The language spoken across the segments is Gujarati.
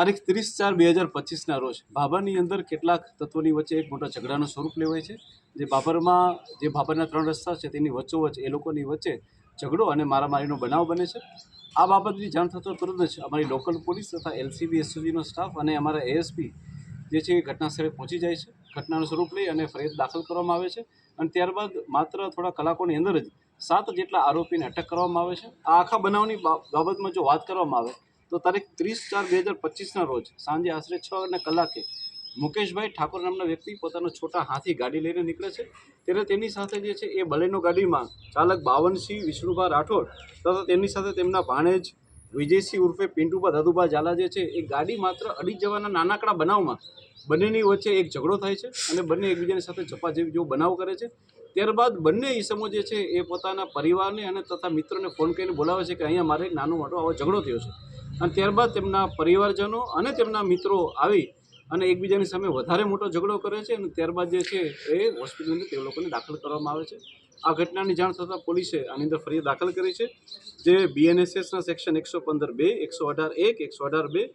તારીખ 30/4/2025 રોજ ભાભરની અંદર કેટલાક તત્વોની વચ્ચે એક મોટા ઝઘડાનું સ્વરૂપ લેવાય છે। જે ભાભરના 3 રસ્તા છે તેની વચ્ચોવચ્ચ એ લોકોની વચ્ચે ઝઘડો અને મારામારીનો બનાવ બને છે। આ બાબતની જાણ થતાં તરત જ અમારી લોકલ પોલીસ તથા એલસીબી એસઓજીનો સ્ટાફ અને અમારા એએસપી જે છે એ ઘટના સ્થળે પહોંચી જાય છે। ઘટનાનું સ્વરૂપ લઈ અને ફરિયાદ દાખલ કરવામાં આવે છે અને ત્યારબાદ માત્ર થોડા કલાકોની અંદર જ 7 જેટલા આરોપીને અટક કરવામાં આવે છે। આ આખા બનાવની બાબતમાં જો વાત કરવામાં આવે તો તારીખ 30/4/2025 રોજ સાંજે આશરે 6 કલાકે મુકેશભાઈ ઠાકોર નામના વ્યક્તિ પોતાનો છોટા હાથી ગાડી લઈને નીકળે છે। ત્યારે તેની સાથે જે છે એ બલેનો ગાડીમાં ચાલક બાવનસિંહ વિષ્ણુભા રાઠોડ તથા તેમની સાથે તેમના ભાણેજ વિજયસિંહ ઉર્ફે પિન્ટુભા દાદુભા ઝાલા જે છે એ ગાડી માત્ર અડી જવાના નાનકડા બનાવમાં બંનેની વચ્ચે એક ઝઘડો થાય છે અને બંને એકબીજાની સાથે ઝપાઝપી જેવો બનાવ કરે છે। ત્યારબાદ બંને ઈસમો જે છે એ પોતાના પરિવારને અને તથા મિત્રોને ફોન કરીને બોલાવે છે કે અહીંયા મારે એક નાનો મોટો આવો ઝઘડો થયો છે અને ત્યારબાદ તેમના પરિવારજનો અને તેમના મિત્રો આવી અને એકબીજાની સામે વધારે મોટો ઝઘડો કરે છે અને ત્યારબાદ જે છે એ હોસ્પિટલમાં તે લોકોને દાખલ કરવામાં આવે છે। આ ઘટનાની જાણ થતાં પોલીસે આની અંદર ફરિયાદ દાખલ કરી છે, જે બીએનએસએસના સેક્શન 115(2), 118(1), 118(2), 109(1), 189(2), 191(2),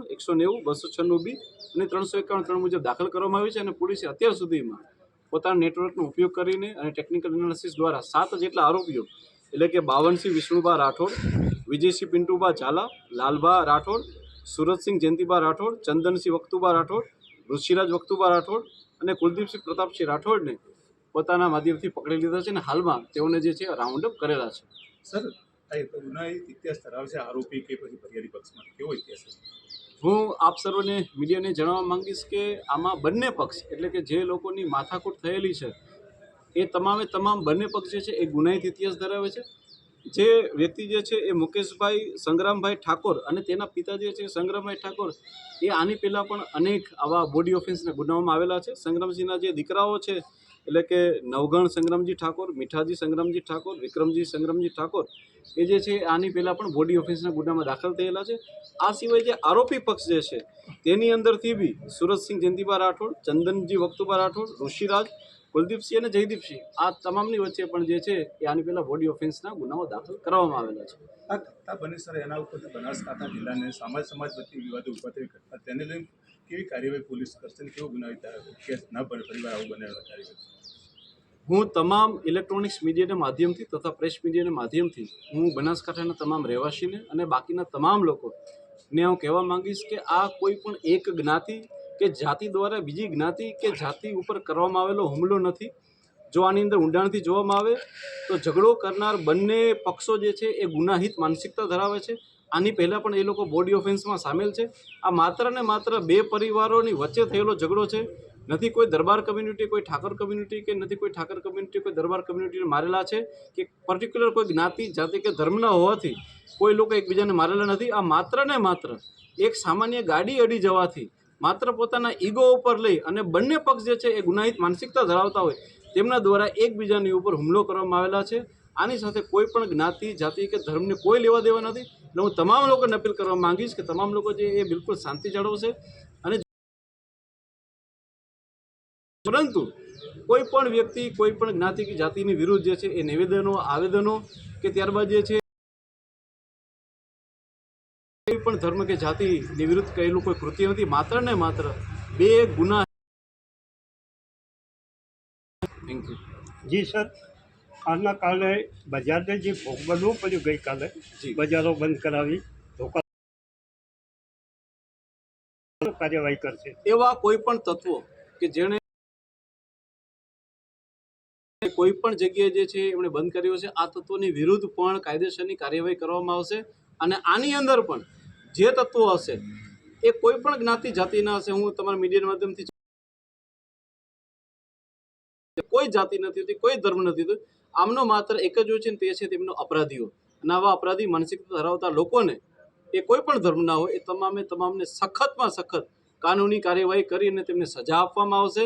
193(3), 190, 296(b) અને 351(3) મુજબ દાખલ કરવામાં આવી છે અને પોલીસે અત્યાર સુધીમાં પોતાના નેટવર્કનો ઉપયોગ કરીને અને ટેકનિકલ એનાલિસિસ દ્વારા 7 જેટલા આરોપીઓ એટલે કે બાવનસિંહ વિષ્ણુભા રાઠોડ, વિજયસિંહ પિન્ટુભા ઝાલા, લાલભા રાઠોડ, સુરતસિંહ જયંતિભા રાઠોડ, ચંદનસિંહ વખતુભા રાઠોડ, ઋષિરાજ વખતુભા રાઠોડ અને કુલદીપસિંહ પ્રતાપસિંહ રાઠોડને પોતાના માધ્યમથી પકડી લીધા છે અને હાલમાં તેઓને જે છે રાઉન્ડ અપ કરેલા છે। સર, ગુનાહિત ઇતિહાસ ધરાવે છે આરોપી કે પછી ફરિયાદી પક્ષમાં કેવો ઇતિહાસ છે? હું આપ સર્વને મીડિયાને જણાવવા માંગીશ કે આમાં બંને પક્ષ એટલે કે જે લોકોની માથાકૂટ થયેલી છે એ તમામ બંને પક્ષ જે છે એ ગુનાહિત ઇતિહાસ ધરાવે છે। જે વ્યક્તિ જે છે એ મુકેશભાઈ સંગ્રામભાઈ ઠાકોર અને તેના પિતા જે છે સંગ્રામભાઈ ઠાકોર એ આની પહેલાં પણ અનેક આવા બોડી ઓફેન્સના ગુનાઓમાં આવેલા છે। સંગ્રામસિંહના જે દીકરાઓ છે એટલે કે નવગણ સંગ્રામજી ઠાકોર, મીઠાજી સંગ્રામજી ઠાકોર, વિક્રમજી સંગ્રામજી ઠાકોર એ જે છે આની પહેલાં પણ બોડી ઓફેન્સના ગુનામાં દાખલ થયેલા છે। આ સિવાય જે આરોપી પક્ષ જે છે તેની અંદરથી બી સુરતસિંહ જયંતિભા રાઠોડ, ચંદનજી વખતુભા રાઠોડ, ઋષિરાજ, કુલદીપસિંહ અને જયદીપસિંહ આ તમામની વચ્ચે પણ જે છે એ આની પહેલાં બોડી ઓફેન્સના ગુનાઓ દાખલ કરવામાં આવેલા છે। આ ઘટના બની સર, એના ઉપરથી બનાસકાંઠા જિલ્લાને સમાજ વચ્ચે વિવાદો ઉભા થઈ ઘટના તેને લઈને કેવી કાર્યવાહી પોલીસ કરશે અને કેવો ગુનાહિત કેસ ન બને પરિવાર આવું બને કાર્યવાહી? હું તમામ ઇલેક્ટ્રોનિક્સ મીડિયાના માધ્યમથી તથા પ્રેસ મીડિયાના માધ્યમથી હું બનાસકાંઠાના તમામ રહેવાસીને અને બાકીના તમામ લોકોને હું કહેવા માંગીશ કે આ કોઈ પણ એક જ્ઞાતિ કે જાતિ દ્વારા બીજી જ્ઞાતિ કે જાતિ ઉપર કરવામાં આવેલો હુમલો નથી। જો આની અંદર ઊંડાણથી જોવામાં આવે તો ઝઘડો કરનાર બંને પક્ષો જે છે એ ગુનાહિત માનસિકતા ધરાવે છે। આની પહેલાં પણ એ લોકો બોડી ઓફેન્સમાં સામેલ છે। આ માત્ર ને માત્ર બે પરિવારોની વચ્ચે થયેલો ઝઘડો છે। નથી કોઈ દરબાર કમ્યુનિટી, કોઈ ઠાકર કમ્યુનિટી કે નથી કોઈ ઠાકર કમ્યુનિટી કોઈ દરબાર કમ્યુનિટીને મારેલા છે કે પર્ટિક્યુલર કોઈ જ્ઞાતિ જાતિ કે ધર્મના હોવાથી કોઈ લોકો એકબીજાને મારેલા નથી। આ માત્ર ને માત્ર એક સામાન્ય ગાડી અડી જવાથી માત્ર પોતાના ઈગો ઉપર લઈ અને બંને પક્ષ જે છે એ ગુનાહિત માનસિકતા ધરાવતા હોય તેમના દ્વારા એકબીજાની ઉપર હુમલો કરવામાં આવેલા છે। આની સાથે કોઈ પણ જ્ઞાતિ જાતિ કે ધર્મને કોઈ લેવા દેવા નથી। એટલે હું તમામ લોકોને અપીલ કરવા માંગીશ કે તમામ લોકો જે એ બિલકુલ શાંતિ જાળવશે અને પરંતુ કોઈ પણ વ્યક્તિ કોઈ પણ જ્ઞાતિ કે જાતિની વિરુદ્ધ જે છે એ નિવેદનો, આવેદનો કે ત્યારબાદ જે છે કોઈ પણ ધર્મ કે જાતિની વિરુદ્ધ કરેલું કોઈ કૃત્ય નથી। માત્ર ને માત્ર બે ગુના। Thank you. જી સર, આજના કાલે બજારને જે ભોગ બનવું પડ્યું ગઈકાલે, બજારો બંધ કરાવી કાર્યવાહી કરશે એવા કોઈ પણ તત્વો કે જેણે કોઈ પણ જગ્યાએ જે છે એમણે બંધ કર્યો છે આ તત્વોની વિરુદ્ધ પણ કાયદેસરની કાર્યવાહી કરવામાં આવશે અને આની અંદર પણ જે તત્વો હશે એ કોઈ પણ જ્ઞાતિ જાતિના હશે। હું તમારા મીડિયાના માધ્યમથી કોઈ જાતિ નથી હોતી, કોઈ ધર્મ નથી હોતું, આમનો માત્ર એક જ હોય છે ને તે છે તેમનો અપરાધીઓ। અને આવા અપરાધી માનસિકતા ધરાવતા લોકોને એ કોઈ પણ ધર્મના હોય એ તમામને સખતમાં સખત કાનૂની કાર્યવાહી કરી અને તેમને સજા આપવામાં આવશે।